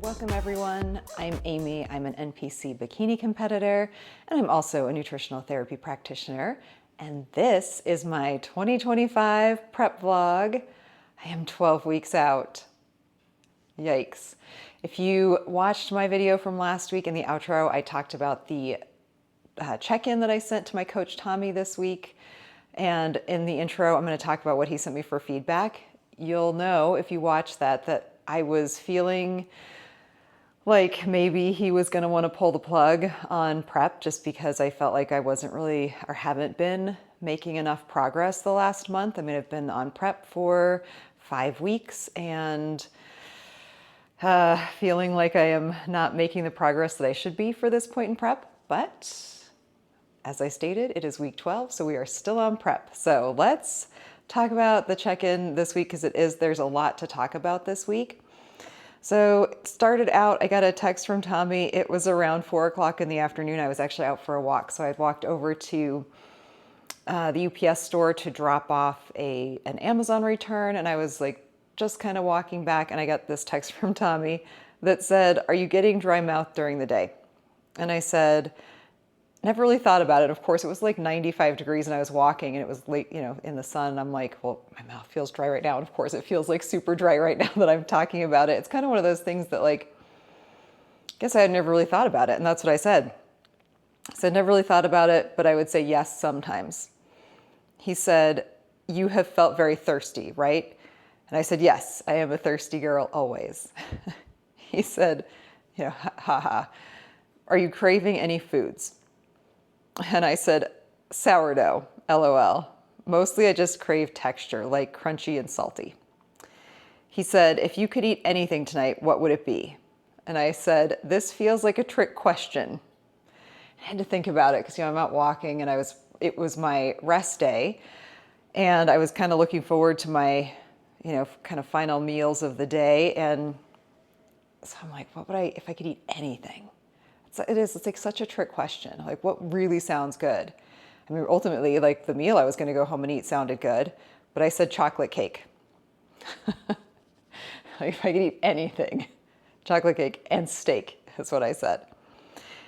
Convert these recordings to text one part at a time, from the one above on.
Welcome everyone. I'm Amy. I'm an NPC Bikini competitor, and I'm also a nutritional therapy practitioner. And this is my 2025 prep vlog. I am 12 weeks out. Yikes. If you watched my video from last week in the outro, I talked about the check-in that I sent to my coach Tommy this week. And in the intro, I'm going to talk about what he sent me for feedback. You'll know if you watch that I was feeling like maybe he was going to want to pull the plug on prep just because I felt like I wasn't really or haven't been making enough progress the last month. I mean, I've been on prep for 5 weeks and feeling like I am not making the progress that I should be for this point in prep. But as I stated, it is week 12, so we are still on prep. So let's talk about the check-in this week because there's a lot to talk about this week. So it started out, I got a text from Tommy. It was around 4 o'clock in the afternoon. I was actually out for a walk. So I'd walked over to the UPS store to drop off an Amazon return. And I was like, just kind of walking back. And I got this text from Tommy that said, "Are you getting dry mouth during the day?" And I said, never really thought about it. Of course, it was like 95 degrees and I was walking and it was late, in the sun. And I'm like, well, my mouth feels dry right now. And of course it feels like super dry right now that I'm talking about it. It's kind of one of those things that I guess I had never really thought about it. And that's what I said. I said, never really thought about it, but I would say yes sometimes. He said, "You have felt very thirsty, right?" And I said, "Yes, I am a thirsty girl always." He said, haha, "Are you craving any foods?" And I said, "Sourdough, LOL. Mostly I just crave texture, like crunchy and salty." He said, "If you could eat anything tonight, what would it be?" And I said, "This feels like a trick question." I had to think about it because, I'm out walking and it was my rest day and I was kind of looking forward to my, kind of final meals of the day. And so I'm like, what would if I could eat anything? It's like such a trick question. Like, what really sounds good? I mean, ultimately, like the meal I was going to go home and eat sounded good, but I said chocolate cake. Like, if I could eat anything, chocolate cake and steak is what I said.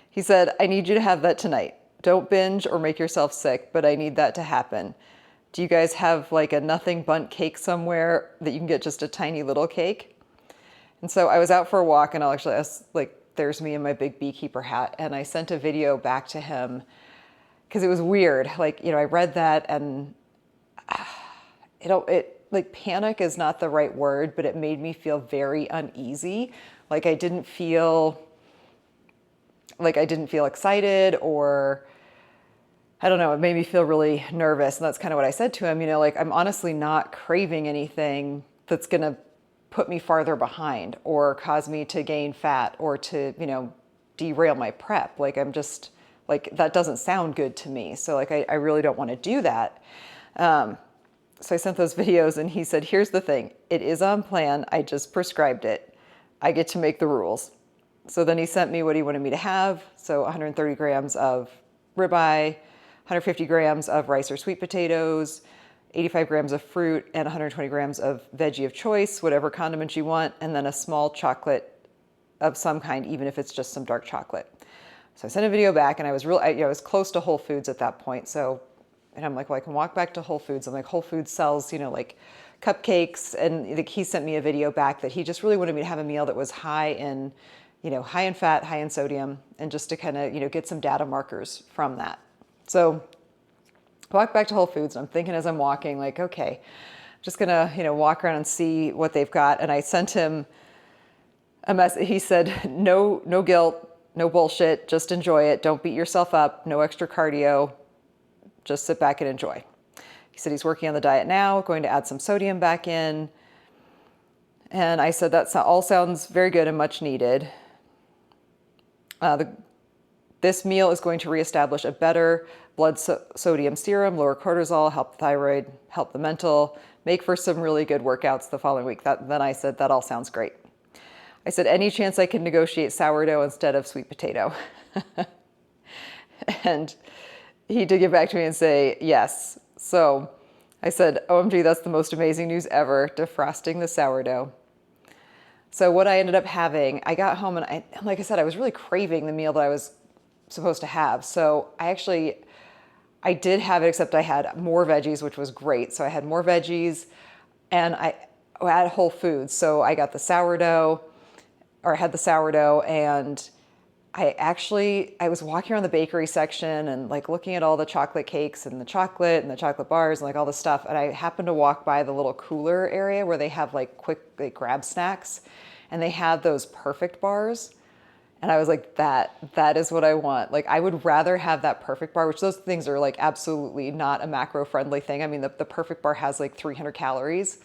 He said, "I need you to have that tonight. Don't binge or make yourself sick, but I need that to happen. Do you guys have like a nothing bundt cake somewhere that you can get just a tiny little cake?" And so I was out for a walk and there's me in my big beekeeper hat. And I sent a video back to him because it was weird. I read that and panic is not the right word, but it made me feel very uneasy. I didn't feel excited, or I don't know, it made me feel really nervous. And that's kind of what I said to him, I'm honestly not craving anything that's going to put me farther behind or cause me to gain fat or to, derail my prep. I'm just that doesn't sound good to me. So I really don't want to do that. So I sent those videos and he said, "Here's the thing. It is on plan. I just prescribed it. I get to make the rules." So then he sent me what he wanted me to have. So 130 grams of ribeye, 150 grams of rice or sweet potatoes, 85 grams of fruit, and 120 grams of veggie of choice, whatever condiments you want, and then a small chocolate of some kind, even if it's just some dark chocolate. So I sent a video back and I was close to Whole Foods at that point. And I'm like, well, I can walk back to Whole Foods. I'm like, Whole Foods sells, cupcakes. And he sent me a video back that he just really wanted me to have a meal that was high in fat, high in sodium, and just to kind of, get some data markers from that. So I walked back to Whole Foods and I'm thinking as I'm walking, okay, I'm just gonna, walk around and see what they've got. And I sent him a message. He said, no guilt, no bullshit, just enjoy it. Don't beat yourself up, no extra cardio, just sit back and enjoy. He said he's working on the diet now, going to add some sodium back in. And I said, that all sounds very good and much needed. This meal is going to reestablish a better blood sodium serum, lower cortisol, help the thyroid, help the mental, make for some really good workouts the following week. Then I said, that all sounds great. I said, any chance I can negotiate sourdough instead of sweet potato? And he did get back to me and say, yes. So I said, OMG, that's the most amazing news ever, defrosting the sourdough. So what I ended up having, I got home and like I said, I was really craving the meal that I was supposed to have. So I did have it, except I had more veggies, which was great. So I had more veggies and I had whole foods. So I got the sourdough, or I had the sourdough, and I was walking around the bakery section and like looking at all the chocolate cakes and the chocolate bars and like all this stuff. And I happened to walk by the little cooler area where they have like quick, like grab snacks, and they had those perfect bars. And I was like, that is what I want. Like, I would rather have that perfect bar, which those things are like absolutely not a macro friendly thing. I mean, the perfect bar has like 300 calories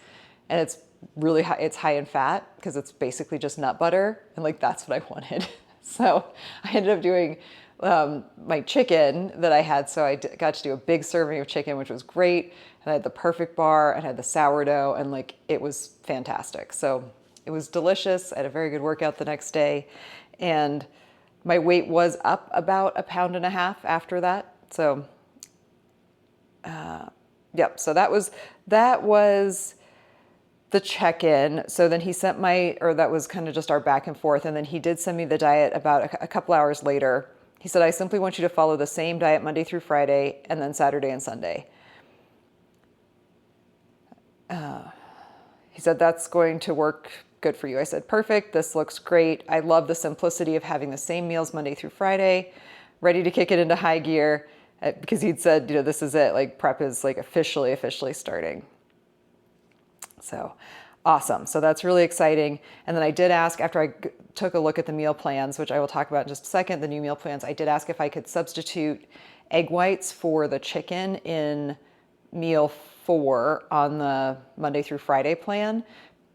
and it's really high. It's high in fat because it's basically just nut butter. And like, that's what I wanted. So I ended up doing my chicken that I had. So I got to do a big serving of chicken, which was great. And I had the perfect bar and I had the sourdough, and like, it was fantastic. So it was delicious. I had a very good workout the next day. And my weight was up about 1.5 pounds after that. So, yep. So that was the check-in. So then he sent that was kind of just our back and forth. And then he did send me the diet about a couple hours later. He said, I simply want you to follow the same diet Monday through Friday and then Saturday and Sunday. He said, that's going to work good for you. I said, perfect. This looks great. I love the simplicity of having the same meals Monday through Friday, ready to kick it into high gear, because he'd said, this is it. Like, prep is like officially starting. So awesome. So that's really exciting. And then I did ask, after I took a look at the meal plans, which I will talk about in just a second, the new meal plans, I did ask if I could substitute egg whites for the chicken in meal 4 on the Monday through Friday plan,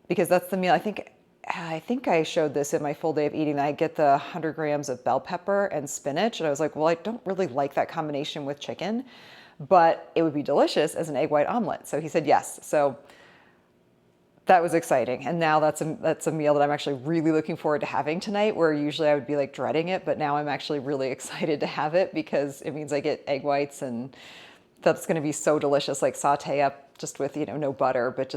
because that's the meal. I think I showed this in my full day of eating. I get the 100 grams of bell pepper and spinach. And I was like, well, I don't really like that combination with chicken, but it would be delicious as an egg white omelet. So he said yes. So that was exciting. And now that's a meal that I'm actually really looking forward to having tonight, where usually I would be like dreading it, but now I'm actually really excited to have it because it means I get egg whites, and that's going to be so delicious. Like, saute up just with, no butter, but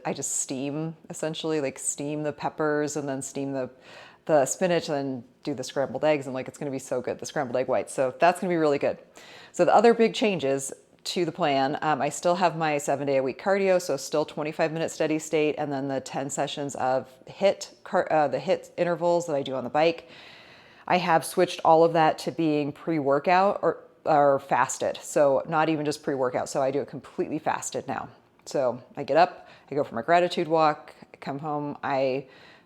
I just steam, essentially, like steam the peppers and then steam the spinach and then do the scrambled eggs. And like, it's going to be so good, the scrambled egg whites. So that's going to be really good. So the other big changes to the plan, I still have my 7-day-a-week cardio. So still 25-minute steady state. And then the 10 sessions of the HIIT intervals that I do on the bike. I have switched all of that to being pre-workout or fasted. So not even just pre-workout. So I do it completely fasted now. So I get up, I go for my gratitude walk, I come home, I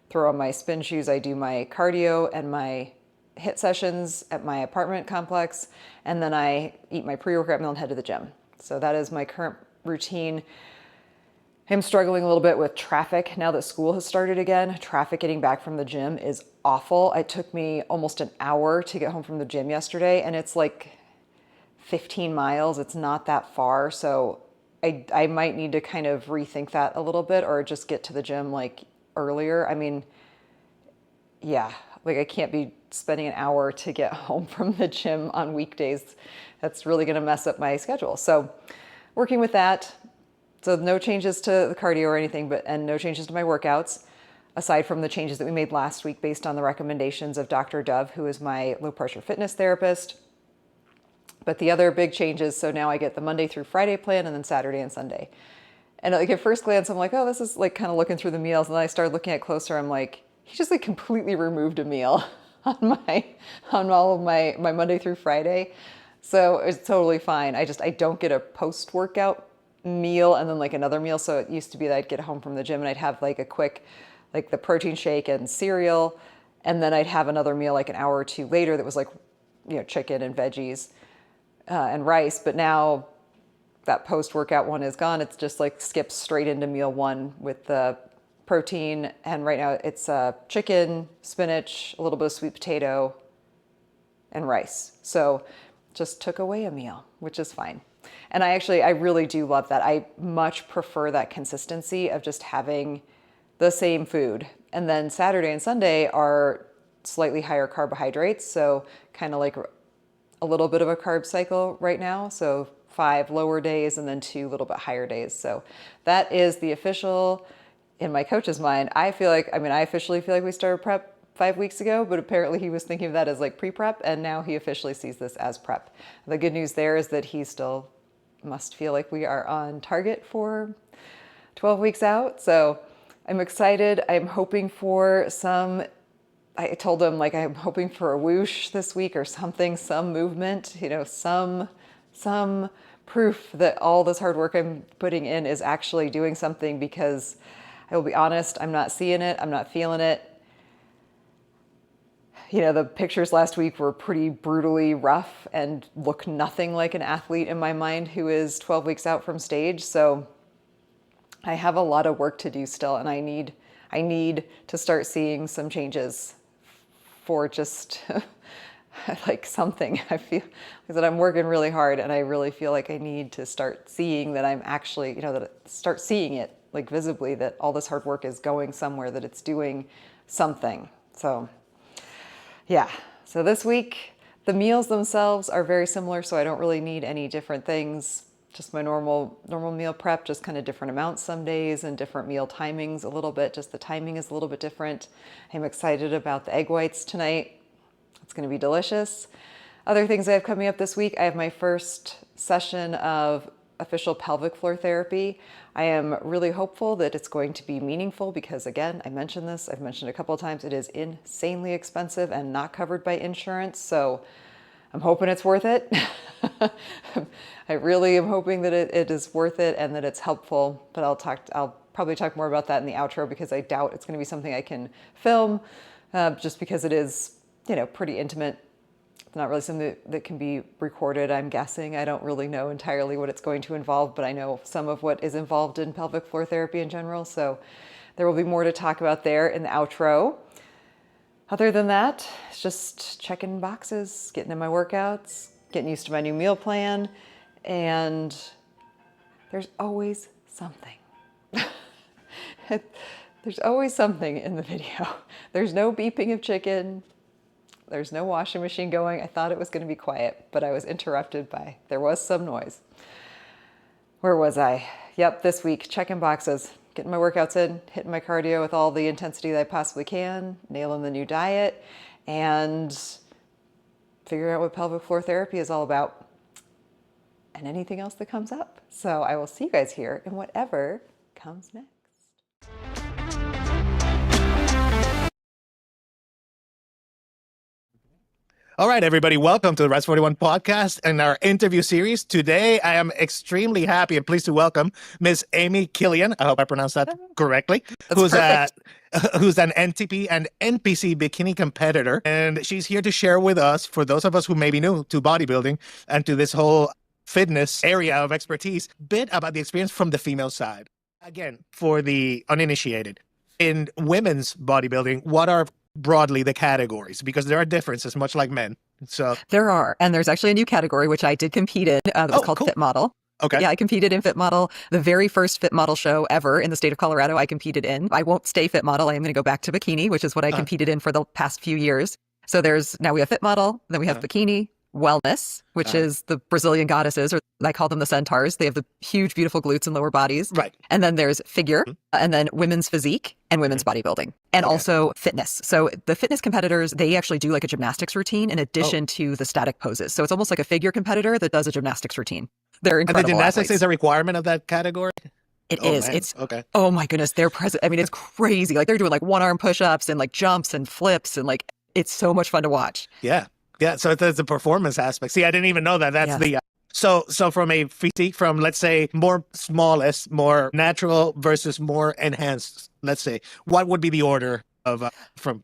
throw on my spin shoes, I do my cardio and my HIIT sessions at my apartment complex, and then I eat my pre-workout meal and head to the gym. So that is my current routine. I'm struggling a little bit with traffic now that school has started again. Traffic getting back from the gym is awful. It took me almost an hour to get home from the gym yesterday, and it's like 15 miles. It's not that far. So I might need to kind of rethink that a little bit, or just get to the gym like earlier. I mean, yeah, like I can't be spending an hour to get home from the gym on weekdays. That's really going to mess up my schedule. So working with that. So no changes to the cardio or anything, and no changes to my workouts, aside from the changes that we made last week based on the recommendations of Dr. Dove, who is my low pressure fitness therapist. But the other big changes, so now I get the Monday through Friday plan and then Saturday and Sunday. And like at first glance, I'm like, oh, this is like kind of looking through the meals. And then I started looking at closer. I'm like, he just like completely removed a meal on all of my Monday through Friday. So it's totally fine. I don't get a post-workout meal and then like another meal. So it used to be that I'd get home from the gym and I'd have like a quick, like the protein shake and cereal. And then I'd have another meal like an hour or two later that was like, chicken and veggies and rice. But now that post-workout one is gone. It's just like skips straight into meal 1 with the protein. And right now it's chicken, spinach, a little bit of sweet potato, and rice. So just took away a meal, which is fine. And I really do love that. I much prefer that consistency of just having the same food. And then Saturday and Sunday are slightly higher carbohydrates. So kind of like a little bit of a carb cycle right now. So 5 lower days and then 2 little bit higher days. So that is the official in my coach's mind, I officially feel like we started prep 5 weeks ago, but apparently he was thinking of that as like pre-prep, and now he officially sees this as prep. The good news there is that he still must feel like we are on target for 12 weeks out. So I'm excited. I'm hoping for I told him, like, I'm hoping for a whoosh this week or something, some movement, some proof that all this hard work I'm putting in is actually doing something, because I will be honest, I'm not seeing it. I'm not feeling it. The pictures last week were pretty brutally rough and look nothing like an athlete in my mind who is 12 weeks out from stage. So I have a lot of work to do still, and I need to start seeing some changes for just like something. I feel that I'm working really hard, and I really feel like I need to start seeing that I'm actually, start seeing it like visibly, that all this hard work is going somewhere, that it's doing something. So yeah. So this week, the meals themselves are very similar, so I don't really need any different things. Just my normal meal prep, just kind of different amounts some days and different meal timings a little bit. Just the timing is a little bit different. I'm excited about the egg whites tonight. It's going to be delicious. Other things I have coming up this week, I have my first session of official pelvic floor therapy. I am really hopeful that it's going to be meaningful, because again, I've mentioned a couple of times, it is insanely expensive and not covered by insurance. So I'm hoping it's worth it. I really am hoping that it is worth it and that it's helpful, but I'll probably talk more about that in the outro, because I doubt it's going to be something I can film, just because it is, pretty intimate. It's not really something that can be recorded, I'm guessing. I don't really know entirely what it's going to involve, but I know some of what is involved in pelvic floor therapy in general. So there will be more to talk about there in the outro. Other than that, it's just checking boxes, getting in my workouts, getting used to my new meal plan, and there's always something. There's always something in the video. There's no beeping of chicken. There's no washing machine going. I thought it was going to be quiet, but I was interrupted there was some noise. Where was I? Yep, this week, checking boxes, getting my workouts in, hitting my cardio with all the intensity that I possibly can, nailing the new diet, and figuring out what pelvic floor therapy is all about, and anything else that comes up. So I will see you guys here in whatever comes next. All right, everybody, welcome to the Rise41 Podcast and our interview series. Today, I am extremely happy and pleased to welcome Ms. Amy Killian. I hope I pronounced that correctly. Who's an NTP and NPC Bikini competitor. And she's here to share with us, for those of us who may be new to bodybuilding and to this whole fitness area of expertise, a bit about the experience from the female side. Again, for the uninitiated, in women's bodybuilding, what are broadly the categories? Because there are differences, much like men. So there are, and there's actually a new category which I did compete in. That was called FitModel. Okay. Yeah, I competed in FitModel, the very first FitModel show ever in the state of Colorado. I competed in. I won't stay FitModel. I am going to go back to bikini, which is what I competed in for the past few years. So now we have FitModel, then we have bikini, wellness, which is the Brazilian goddesses, or I call them the centaurs. They have the huge, beautiful glutes and lower bodies. Right. And then there's figure, and then women's physique and women's bodybuilding, and also fitness. So the fitness competitors, they actually do like a gymnastics routine in addition to the static poses. So it's almost like a figure competitor that does a gymnastics routine. They're incredible. And the gymnastics athletes. is a requirement of that category? It is. Man. It's okay. Oh my goodness, they're present. I mean, it's crazy. Like they're doing like one arm push-ups and like jumps and flips, and like it's so much fun to watch. Yeah. Yeah. So it's a performance aspect. See, I didn't even know that. That's the so from a physique, from let's say more smallest, more natural versus more enhanced, let's say, what would be the order of from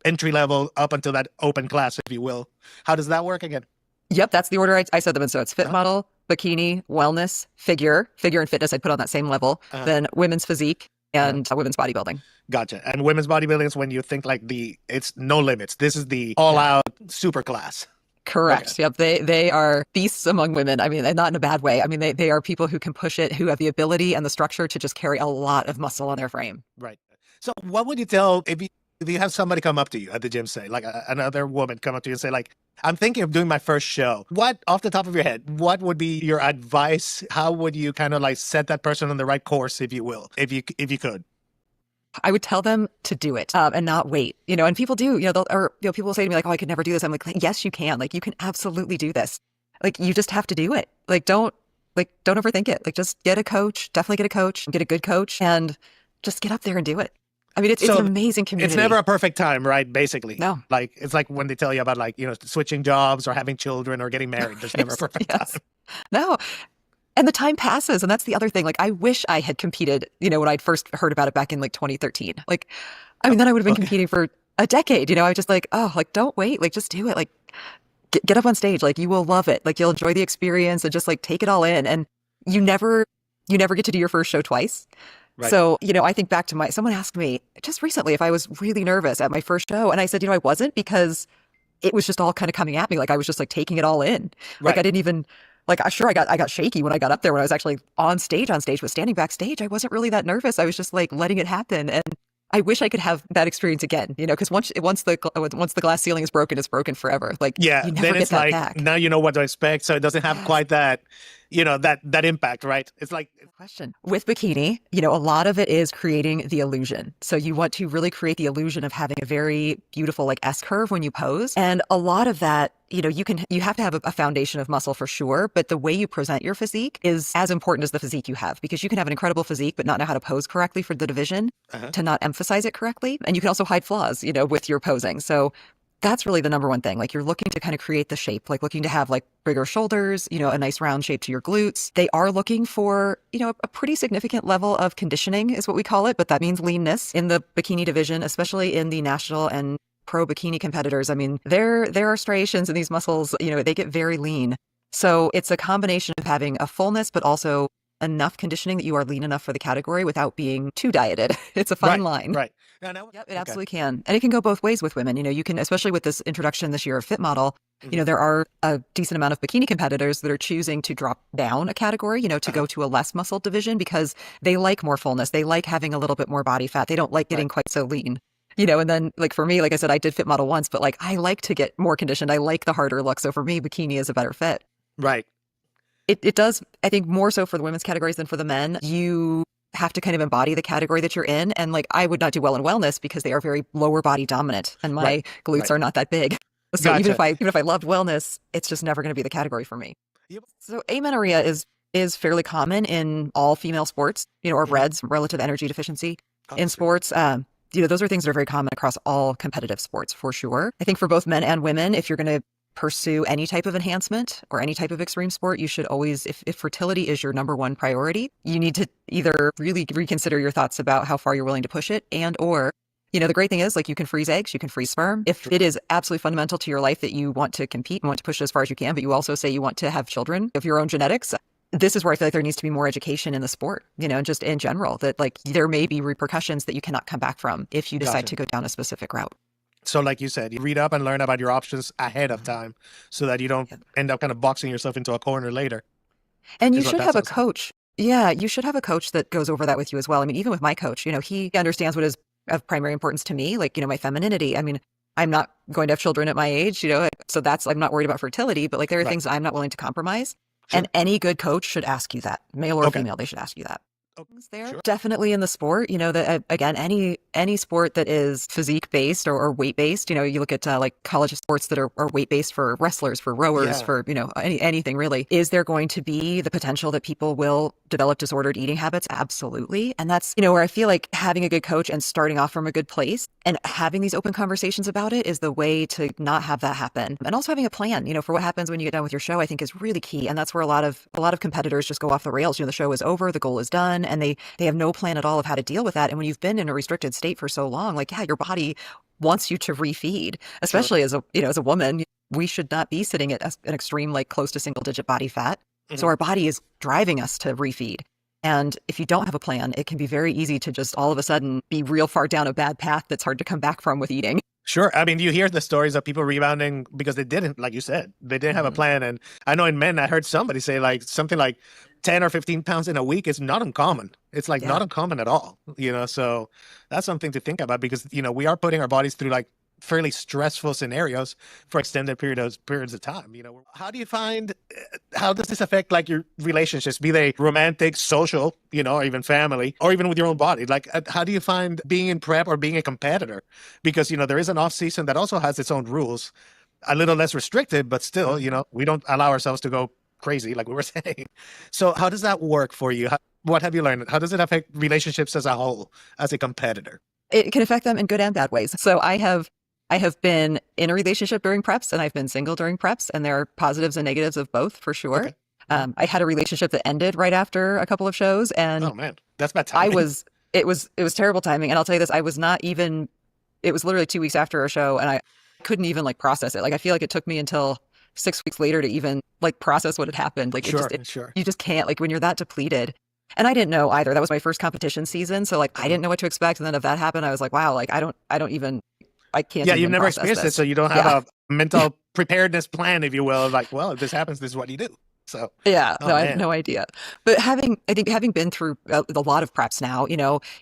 entry level up until that open class, if you will? How does that work again? Yep, that's the order I said them in. So it's FitModel, bikini, wellness, figure and fitness. I'd put on that same level. Then women's physique and women's bodybuilding. Gotcha. And women's bodybuilding is when you think like it's no limits. This is the all-out super class. Correct. Okay. Yep. They are beasts among women. I mean, and not in a bad way. I mean, they are people who can push it, who have the ability and the structure to just carry a lot of muscle on their frame. Right. So what would you tell if you have somebody come up to you at the gym, say, like another woman come up to you and say, like, I'm thinking of doing my first show. What, off the top of your head, what would be your advice? How would you kind of like set that person on the right course, if you will, if you could? I would tell them to do it and not wait, and people do, people will say to me like, oh, I could never do this. I'm like, yes, you can. Like, you can absolutely do this. Like, you just have to do it. Don't overthink it. Like, just get a coach, definitely get a coach, get a good coach, and just get up there and do it. I mean, it's an amazing community. It's never a perfect time, right? Basically. No. Like, it's like when they tell you about switching jobs or having children or getting married. There's never a perfect time. No. And the time passes. And that's the other thing. Like, I wish I had competed, when I'd first heard about it back in 2013. Like, I mean, then I would have been competing for a decade. I was just like, oh, like, don't wait. Like, just do it. Like, get up on stage. Like, you will love it. Like, you'll enjoy the experience and just like take it all in. And you never get to do your first show twice. Right. So, I think back to someone asked me just recently if I was really nervous at my first show. And I said, I wasn't, because it was just all kind of coming at me. Like, I was just like taking it all in. Like, I didn't even, like, sure, I got shaky when I got up there when I was actually on stage, but standing backstage, I wasn't really that nervous. I was just like letting it happen. And I wish I could have that experience again, because once the glass ceiling is broken, it's broken forever. Like, you never then get it's that like, back. now you know what to expect. So it doesn't have quite that, that impact, right? It's like. Question. With bikini, a lot of it is creating the illusion. So you want to really create the illusion of having a very beautiful like S curve when you pose. And a lot of that, you have to have a foundation of muscle for sure, but the way you present your physique is as important as the physique you have, because you can have an incredible physique but not know how to pose correctly for the division, to not emphasize it correctly. And you can also hide flaws, with your posing. So that's really the number one thing. Like, you're looking to kind of create the shape, like looking to have like bigger shoulders, a nice round shape to your glutes. They are looking for, a pretty significant level of conditioning is what we call it. But that means leanness in the bikini division, especially in the national and pro bikini competitors. I mean, there are striations in these muscles, they get very lean. So it's a combination of having a fullness, but also enough conditioning that you are lean enough for the category without being too dieted. It's a fine line. Right. Yep, it absolutely can. And it can go both ways with women. You can, especially with this introduction this year of FitModel, there are a decent amount of bikini competitors that are choosing to drop down a category, to go to a less muscle division, because they like more fullness. They like having a little bit more body fat. They don't like getting quite so lean. And then like for me, like I said, I did FitModel once, but like I like to get more conditioned. I like the harder look. So for me, bikini is a better fit. Right. It does, I think, more so for the women's categories than for the men. You have to kind of embody the category that you're in. And like, I would not do well in wellness because they are very lower body dominant and my glutes are not that big. So even if I loved wellness, it's just never going to be the category for me. Yep. So amenorrhea is fairly common in all female sports, or REDS, relative energy deficiency in sports. Those are things that are very common across all competitive sports for sure. I think for both men and women, if you're going to pursue any type of enhancement or any type of extreme sport, you should always, if fertility is your number one priority, you need to either really reconsider your thoughts about how far you're willing to push it, and or, the great thing is like you can freeze eggs, you can freeze sperm. If it is absolutely fundamental to your life that you want to compete and want to push it as far as you can, but you also say you want to have children of your own genetics, this is where I feel like there needs to be more education in the sport, and just in general, that like there may be repercussions that you cannot come back from if you decide to go down a specific route. So like you said, you read up and learn about your options ahead of time so that you don't end up kind of boxing yourself into a corner later. And you should have a coach. Yeah, you should have a coach that goes over that with you as well. I mean, even with my coach, he understands what is of primary importance to me, like, my femininity. I mean, I'm not going to have children at my age, so I'm not worried about fertility, but like there are things I'm not willing to compromise. Sure. And any good coach should ask you that, male or female, they should ask you that. There. Sure. Definitely in the sport, that again, any sport that is physique based or weight based, you look at like college sports that are weight based for wrestlers, for rowers, for, anything really. Is there going to be the potential that people will develop disordered eating habits? Absolutely. And that's, where I feel like having a good coach and starting off from a good place and having these open conversations about it is the way to not have that happen. And also having a plan, for what happens when you get done with your show, I think is really key. And that's where a lot of competitors just go off the rails. The show is over, the goal is done, and they have no plan at all of how to deal with that. And when you've been in a restricted state for so long, like, your body wants you to refeed, especially as a woman. We should not be sitting at an extreme, like close to single digit body fat. So our body is driving us to refeed. And if you don't have a plan, it can be very easy to just all of a sudden be real far down a bad path that's hard to come back from with eating. Sure. I mean, you hear the stories of people rebounding because they didn't, like you said, they didn't have a plan. And I know in men, I heard somebody say like something like 10 or 15 pounds in a week is not uncommon. It's like not uncommon at all, so that's something to think about because, we are putting our bodies through like fairly stressful scenarios for extended periods of time. How do you find, how does this affect like your relationships, be they romantic, social, or even family, or even with your own body? Like, how do you find being in prep or being a competitor? Because, there is an off season that also has its own rules, a little less restricted, but still, we don't allow ourselves to go crazy, like we were saying. So how does that work for you? What have you learned? How does it affect relationships as a whole, as a competitor? It can affect them in good and bad ways. So I have been in a relationship during preps, and I've been single during preps, and there are positives and negatives of both for sure. Okay. I had a relationship that ended right after a couple of shows, and oh man, that's bad timing. It was terrible timing. And I'll tell you this, it was literally 2 weeks after a show, and I couldn't even like process it. Like, I feel like it took me until 6 weeks later to even like process what had happened. Like, sure. You just can't, like, when you're that depleted. And I didn't know either. That was my first competition season. So like, I didn't know what to expect. And then if that happened, I was like, wow, like, I can't. Yeah, even you've never process experienced this. it, so you don't have a mental preparedness plan, if you will. Like, well, if this happens, this is what you do. So yeah, oh, no, I had no idea. But having been through a lot of preps now,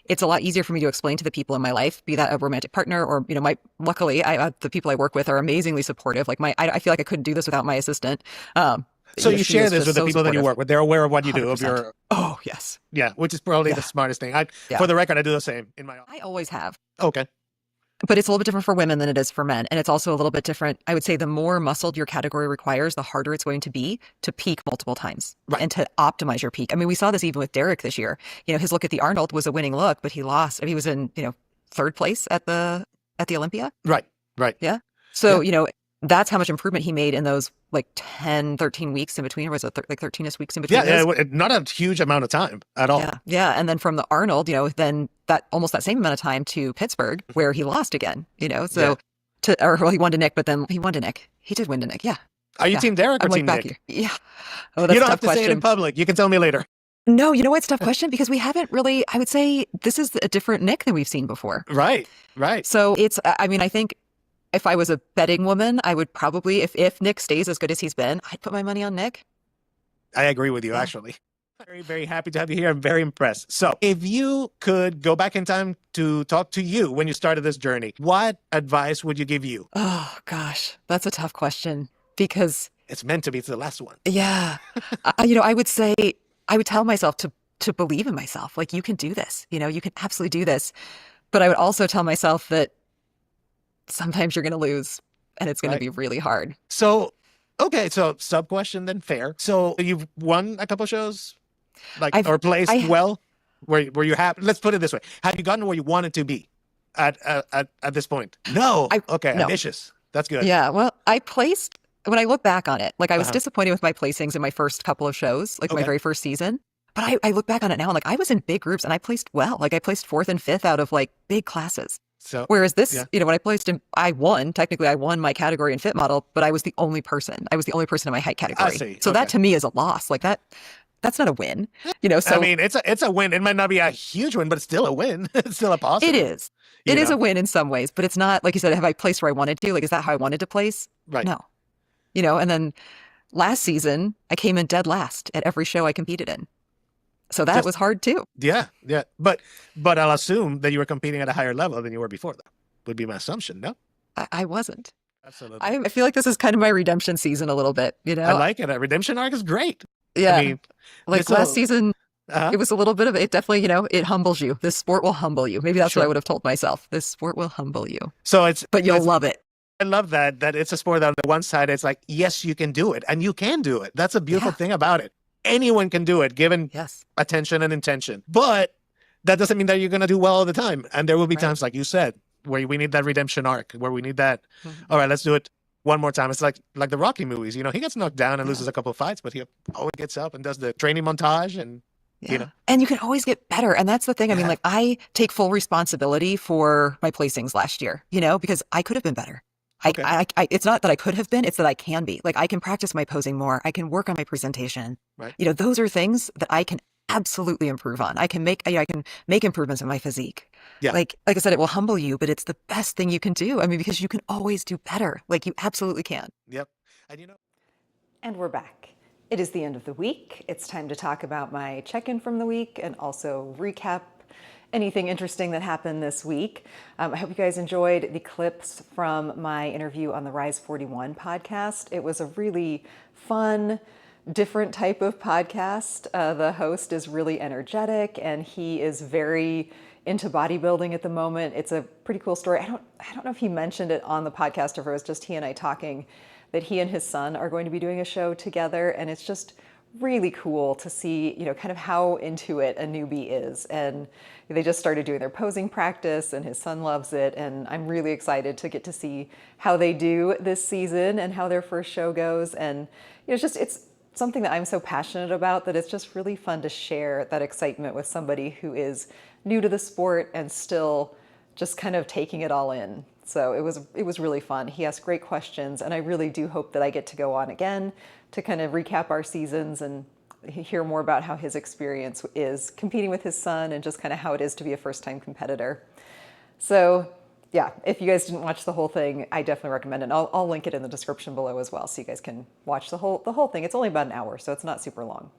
it's a lot easier for me to explain to the people in my life, be that a romantic partner or, luckily, the people I work with are amazingly supportive. Like I feel like I couldn't do this without my assistant. So you share this with the people that you work with. They're aware of what you do, 100%. Oh, yes. Yeah, which is probably the smartest thing. Yeah. For the record, I do the same in my office. I always have. Okay. But it's a little bit different for women than it is for men. And it's also a little bit different. I would say the more muscled your category requires, the harder it's going to be to peak multiple times and to optimize your peak. I mean, we saw this even with Derek this year. His look at the Arnold was a winning look, but he lost. I mean, he was in, third place at the Olympia. Right. Yeah. So, that's how much improvement he made in those like 10, 13 weeks in between. Or was it like 13-ish weeks in between? Yeah, not a huge amount of time at all. Yeah. And then from the Arnold, then that almost that same amount of time to Pittsburgh, where he lost again, so he won to Nick, but then he won to Nick. He did win to Nick. Yeah. Are you Team Derek or Team Nick? Here. Yeah. Oh, that's you don't a tough have to question. say it in public. You can tell me later. No, you know what? It's a tough question because we haven't really, I would say this is a different Nick than we've seen before. Right. So I think if I was a betting woman, I would probably, if Nick stays as good as he's been, I'd put my money on Nick. I agree with you, actually. Very, very happy to have you here. I'm very impressed. So if you could go back in time to talk to you when you started this journey, what advice would you give you? Oh, gosh, that's a tough question because it's meant to be. It's the last one. Yeah. I would say, I would tell myself to believe in myself. Like, you can do this, you can absolutely do this. But I would also tell myself that sometimes you're going to lose and it's going to be really hard. So, okay. So sub question then, fair. So you've won a couple shows or placed well where you have, let's put it this way. Have you gotten where you wanted to be at this point? No. Okay. No. Ambitious. That's good. Yeah. Well, I placed, when I look back on it, like I was disappointed with my placings in my first couple of shows, like my very first season. But I look back on it now and like I was in big groups and I placed well. Like I placed 4th and 5th out of like big classes. So, whereas this, when I placed him, I won my category in fit model, but I was the only person. I was the only person in my height category. I see. So that to me is a loss. Like that's not a win. So I mean, it's a win. It might not be a huge win, but it's still a win. It's still a positive. It is. It is a win in some ways, but it's not, like you said, have I placed where I wanted to? Like, is that how I wanted to place? Right. No. And then last season, I came in dead last at every show I competed in. So that was hard too. Yeah. But I'll assume that you were competing at a higher level than you were before. That would be my assumption, no? I wasn't. Absolutely. I feel like this is kind of my redemption season a little bit, I like it. A redemption arc is great. Yeah. I mean, like last season, it was a little bit of, it definitely, it humbles you. This sport will humble you. Maybe that's what I would have told myself. This sport will humble you. But you'll love it. I love that it's a sport that on the one side, it's like, yes, you can do it. And you can do it. That's a beautiful thing about it. Anyone can do it, given attention and intention. But that doesn't mean that you're going to do well all the time. And there will be times, like you said, where we need that redemption arc, where we need that, all right, let's do it one more time. It's like the Rocky movies. He gets knocked down and loses a couple of fights, but he always gets up and does the training montage and, And you can always get better. And that's the thing. I mean, like, I take full responsibility for my placings last year, because I could have been better. I it's not that I could have been, it's that I can be. Like, I can practice my posing more. I can work on my presentation. Right. Those are things that I can absolutely improve on. I can make improvements in my physique. Yeah. Like I said, it will humble you, but it's the best thing you can do. I mean, because you can always do better. Like, you absolutely can. Yep. And we're back. It is the end of the week. It's time to talk about my check-in from the week and also recap anything interesting that happened this week. I hope you guys enjoyed the clips from my interview on the Rise41 podcast. It was a really fun, different type of podcast. The host is really energetic and he is very into bodybuilding at the moment. It's a pretty cool story. I don't know if he mentioned it on the podcast or if it was just he and I talking, that he and his son are going to be doing a show together, and it's just really cool to see, kind of how into it a newbie is. And they just started doing their posing practice and his son loves it, and I'm really excited to get to see how they do this season and how their first show goes. And it's something that I'm so passionate about that it's just really fun to share that excitement with somebody who is new to the sport and still just kind of taking it all in. So it was really fun. He asked great questions, and I really do hope that I get to go on again to kind of recap our seasons and hear more about how his experience is competing with his son and just kind of how it is to be a first-time competitor. So yeah, if you guys didn't watch the whole thing, I definitely recommend it. I'll link it in the description below as well, so you guys can watch the whole thing. It's only about an hour, so it's not super long.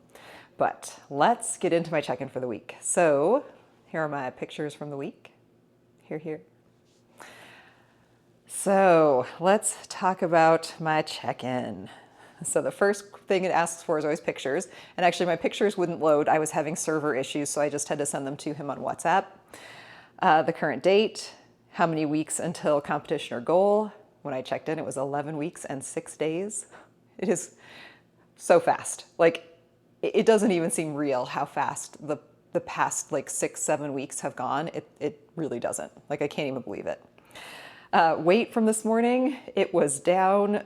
But let's get into my check-in for the week. So here are my pictures from the week. Here. So let's talk about my check-in. So the first thing it asks for is always pictures. And actually my pictures wouldn't load. I was having server issues, so I just had to send them to him on WhatsApp. The current date, how many weeks until competition or goal. When I checked in, it was 11 weeks and 6 days. It is so fast. Like, it doesn't even seem real how fast the past 6-7 weeks have gone. It really doesn't. Like, I can't even believe it. Weight from this morning, it was down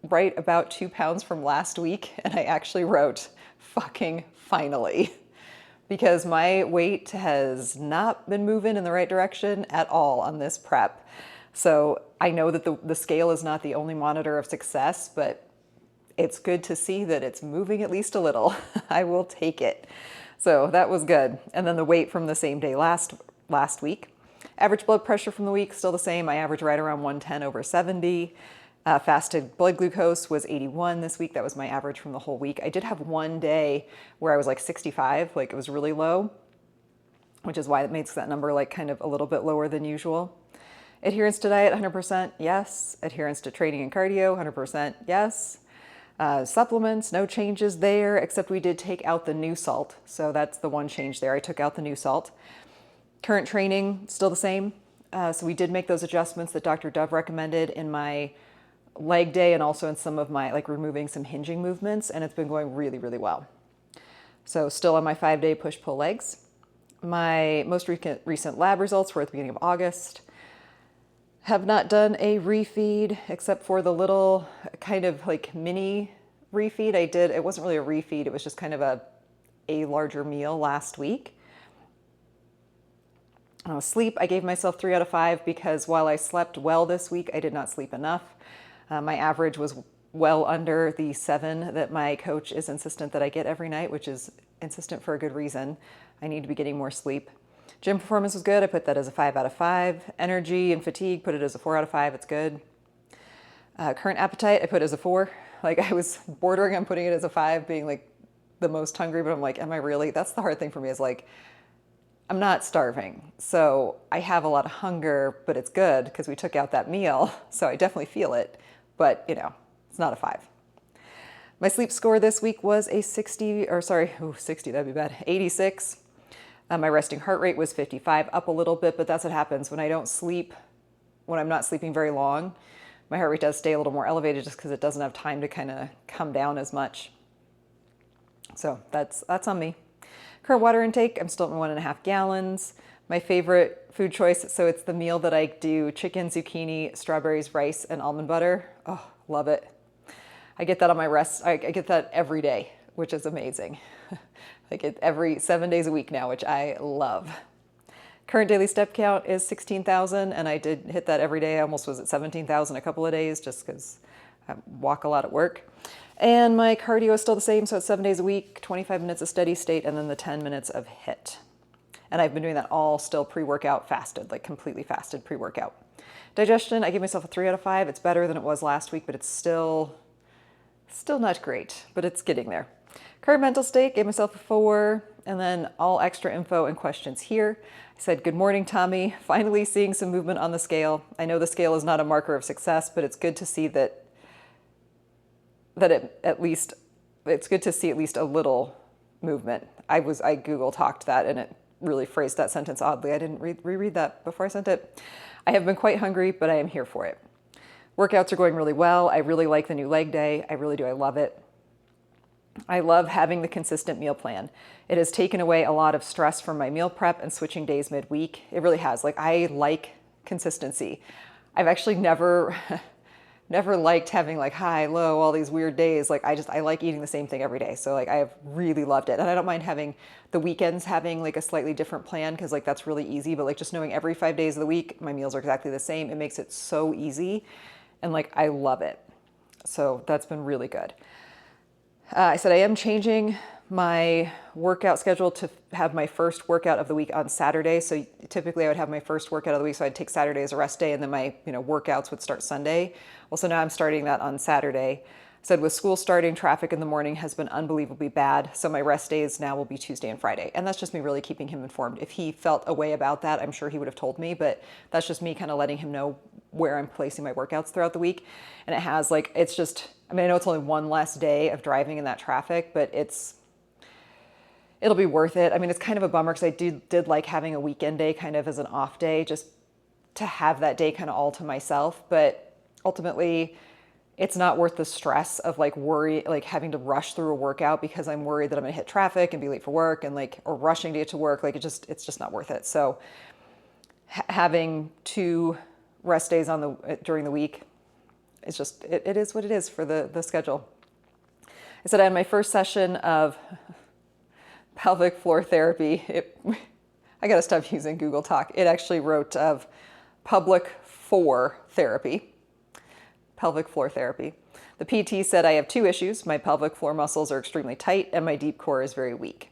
right about 2 pounds from last week. And I actually wrote, fucking finally, because my weight has not been moving in the right direction at all on this prep. So I know that the scale is not the only monitor of success, but it's good to see that it's moving at least a little. I will take it. So that was good. And then the weight from the same day last week. Average blood pressure from the week, still the same. I average right around 110/70. Fasted blood glucose was 81 this week. That was my average from the whole week. I did have one day where I was 65, it was really low, which is why it makes that number kind of a little bit lower than usual. Adherence to diet, 100% yes. Adherence to training and cardio, 100% yes. Supplements, no changes there, except we did take out the new salt. So that's the one change there. I took out the new salt. Current training, still the same. So we did make those adjustments that Dr. Dove recommended in my leg day and also in some of my, removing some hinging movements, and it's been going really, really well. So still on my 5-day push-pull legs. My most recent lab results were at the beginning of August. Have not done a refeed except for the little kind of mini refeed I did. It wasn't really a refeed. It was just kind of a larger meal last week. Sleep, I gave myself 3 out of 5 because while I slept well this week, I did not sleep enough. My average was well under the 7 that my coach is insistent that I get every night, which is insistent for a good reason. I need to be getting more sleep. Gym performance was good. I put that as a 5 out of 5. Energy and fatigue, put it as a 4 out of 5. It's good. Current appetite, I put as a 4. I was bordering on putting it as a 5, being the most hungry, but I'm am I really? That's the hard thing for me is I'm not starving. So I have a lot of hunger, but it's good because we took out that meal. So I definitely feel it, but it's not a 5. My sleep score this week was a 60, that'd be bad, 86. My resting heart rate was 55, up a little bit, but that's what happens when I don't sleep, when I'm not sleeping very long. My heart rate does stay a little more elevated just because it doesn't have time to kind of come down as much. So that's on me. Current water intake, I'm still at 1.5 gallons. My favorite food choice, so it's the meal that I do, chicken, zucchini, strawberries, rice, and almond butter. Oh, love it. I get that on my rest. I get that every day, which is amazing. I get every 7 days a week now, which I love. Current daily step count is 16,000, and I did hit that every day. I almost was at 17,000 a couple of days just because I walk a lot at work. And my cardio is still the same, so it's 7 days a week, 25 minutes of steady state, and then the 10 minutes of HIIT. And I've been doing that all still pre-workout fasted, completely fasted pre-workout. Digestion, I gave myself a 3 out of 5. It's better than it was last week, but it's still not great, but it's getting there. Current mental state, gave myself a 4. And then all extra info and questions here. I said, good morning, Tommy. Finally seeing some movement on the scale. I know the scale is not a marker of success, but it's good to see it's good to see at least a little movement. I Google talked that and it really phrased that sentence oddly. I didn't reread that before I sent it. I have been quite hungry, but I am here for it. Workouts are going really well. I really like the new leg day. I really do. I love it. I love having the consistent meal plan. It has taken away a lot of stress from my meal prep and switching days midweek. It really has. Like, I like consistency. I've actually never liked having like high, low, all these weird days. Like, I like eating the same thing every day. So like, I have really loved it. And I don't mind having the weekends having like a slightly different plan because like that's really easy. But like just knowing every 5 days of the week, my meals are exactly the same. It makes it so easy. And like, I love it. So that's been really good. I said I am changing my workout schedule to have my first workout of the week on Saturday. So typically I would have my first workout of the week. So I'd take Saturday as a rest day and then my workouts would start Sunday. Well, so now I'm starting that on Saturday. I said with school starting, traffic in the morning has been unbelievably bad. So my rest days now will be Tuesday and Friday. And that's just me really keeping him informed. If he felt a way about that, I'm sure he would have told me, but that's just me kind of letting him know where I'm placing my workouts throughout the week. And it has like, it's just, I mean, I know it's only one less day of driving in that traffic, but it'll be worth it. I mean, it's kind of a bummer because I did like having a weekend day kind of as an off day, just to have that day kind of all to myself. But ultimately, it's not worth the stress of like having to rush through a workout because I'm worried that I'm gonna hit traffic and be late for work and like, or rushing to get to work. Like it's just not worth it. So having 2 rest days during the week, it's just, it is what it is for the schedule. I said I had my first session of pelvic floor therapy. I gotta stop using Google Talk. It actually wrote of public floor therapy, pelvic floor therapy. The PT said I have 2 issues. My pelvic floor muscles are extremely tight and my deep core is very weak.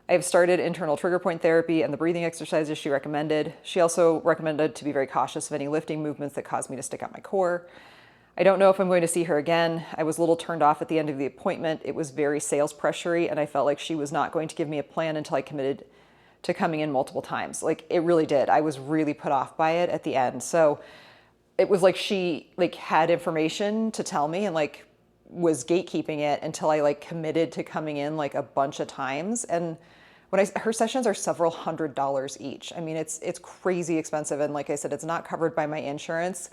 I have started internal trigger point therapy and the breathing exercises she recommended. She also recommended to be very cautious of any lifting movements that cause me to stick out my core. I don't know if I'm going to see her again. I was a little turned off at the end of the appointment. It was very sales pressury and I felt like she was not going to give me a plan until I committed to coming in multiple times. Like it really did. I was really put off by it at the end. So it was like she like had information to tell me and like was gatekeeping it until I like committed to coming in like a bunch of times. And her sessions are several $100s each. I mean, it's crazy expensive. And like I said, it's not covered by my insurance.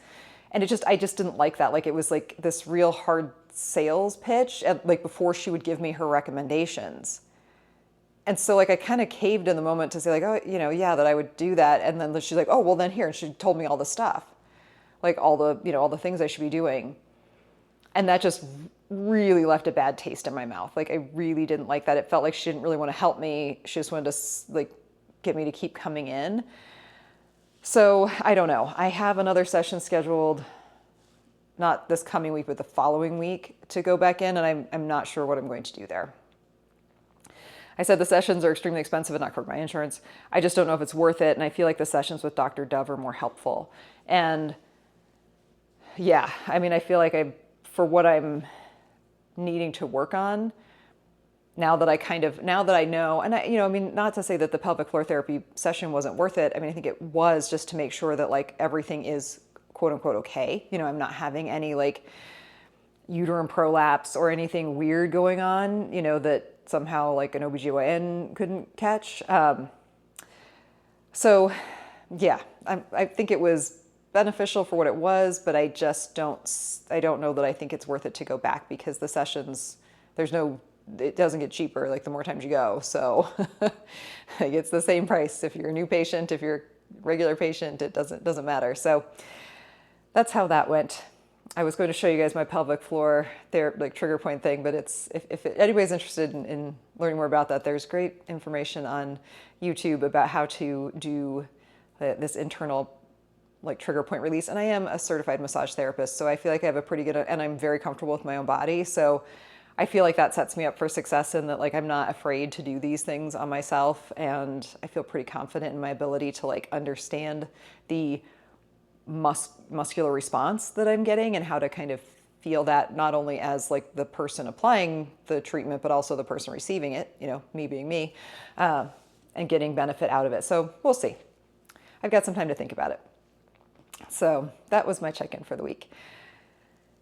And I just didn't like that. Like it was like this real hard sales pitch like before she would give me her recommendations. And so like I kind of caved in the moment to say like, oh, yeah, that I would do that. And then she's like, oh, well then here. And she told me all the stuff, like all the things I should be doing. And that just really left a bad taste in my mouth. Like I really didn't like that. It felt like she didn't really want to help me. She just wanted to like get me to keep coming in. So I don't know. I have another session scheduled, not this coming week, but the following week to go back in. And I'm not sure what I'm going to do there. I said the sessions are extremely expensive and not covered by my insurance. I just don't know if it's worth it. And I feel like the sessions with Dr. Dove are more helpful. And yeah, I mean, I feel like for what I'm needing to work on, now that I know, and I mean, not to say that the pelvic floor therapy session wasn't worth it. I mean, I think it was just to make sure that like everything is quote unquote okay. I'm not having any like uterine prolapse or anything weird going on, that somehow like an OBGYN couldn't catch. So yeah, I think it was beneficial for what it was, but I don't know that I think it's worth it to go back because the sessions, it doesn't get cheaper like the more times you go. So like it's the same price. If you're a new patient, if you're a regular patient, it doesn't matter. So that's how that went. I was going to show you guys my pelvic floor like trigger point thing, but if anybody's interested in learning more about that, there's great information on YouTube about how to do this internal like trigger point release. And I am a certified massage therapist, so I feel like I have a pretty good, and I'm very comfortable with my own body. So I feel like that sets me up for success in that like I'm not afraid to do these things on myself, and I feel pretty confident in my ability to like understand the muscular response that I'm getting and how to kind of feel that not only as like the person applying the treatment, but also the person receiving it, me being me, and getting benefit out of it. So we'll see. I've got some time to think about it. So that was my check-in for the week.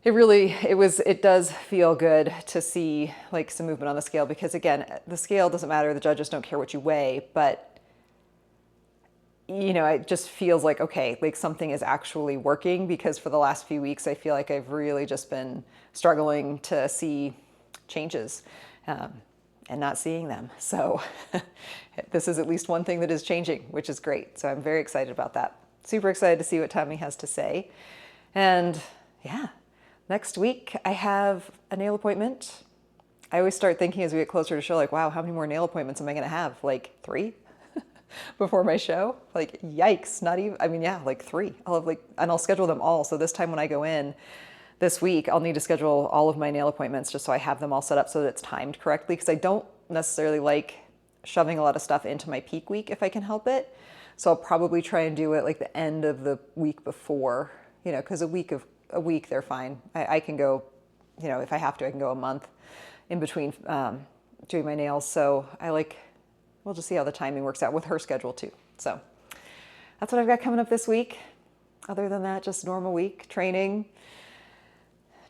It does feel good to see like some movement on the scale, because again, the scale doesn't matter. The judges don't care what you weigh, but it just feels like, okay, like something is actually working, because for the last few weeks, I feel like I've really just been struggling to see changes and not seeing them. So this is at least one thing that is changing, which is great. So I'm very excited about that. Super excited to see what Tommy has to say. And yeah, next week I have a nail appointment. I always start thinking as we get closer to show, like, wow, how many more nail appointments am I going to have? Like 3? Before my show? Like, yikes, not even, like 3. I'll schedule them all. So this time when I go in this week, I'll need to schedule all of my nail appointments just so I have them all set up so that it's timed correctly, because I don't necessarily like shoving a lot of stuff into my peak week if I can help it. So I'll probably try and do it like the end of the week before, because a week they're fine. I can go, if I have to, I can go a month in between doing my nails. So we'll just see how the timing works out with her schedule too. So that's what I've got coming up this week. Other than that, just normal week, training,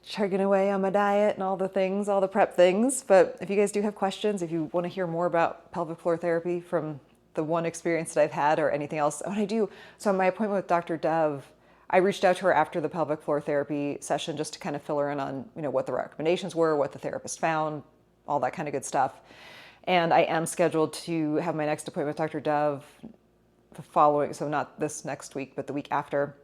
chugging away on my diet and all the things, all the prep things. But if you guys do have questions, if you want to hear more about pelvic floor therapy from the one experience that I've had or anything else, what I do, so my appointment with Dr. Dove, I reached out to her after the pelvic floor therapy session just to kind of fill her in on, what the recommendations were, what the therapist found, all that kind of good stuff. And I am scheduled to have my next appointment with Dr. Dove the following, so not this next week, but the week after.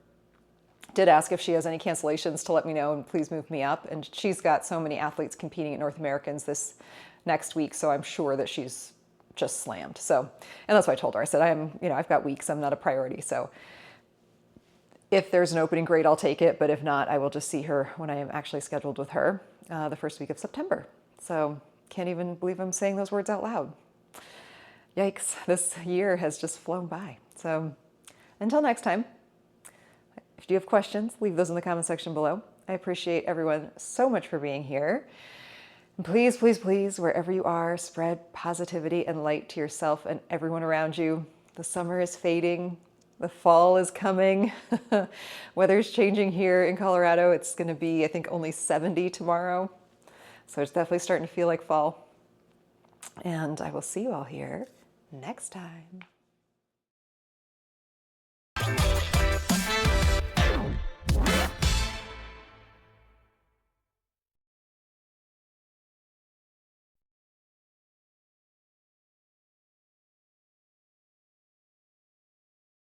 Did ask if she has any cancellations to let me know and please move me up. And she's got so many athletes competing at North Americans this next week, so I'm sure that she's just slammed. So, and that's what I told her. I said, I've got weeks, I'm not a priority. So if there's an opening, great, I'll take it. But if not, I will just see her when I am actually scheduled with her the first week of September. So can't even believe I'm saying those words out loud. Yikes, this year has just flown by. So until next time, if you do have questions, leave those in the comment section below. I appreciate everyone so much for being here. And please, please, please, wherever you are, spread positivity and light to yourself and everyone around you. The summer is fading. The fall is coming. Weather's changing here in Colorado. It's going to be, I think, only 70 tomorrow. So it's definitely starting to feel like fall. And I will see you all here next time.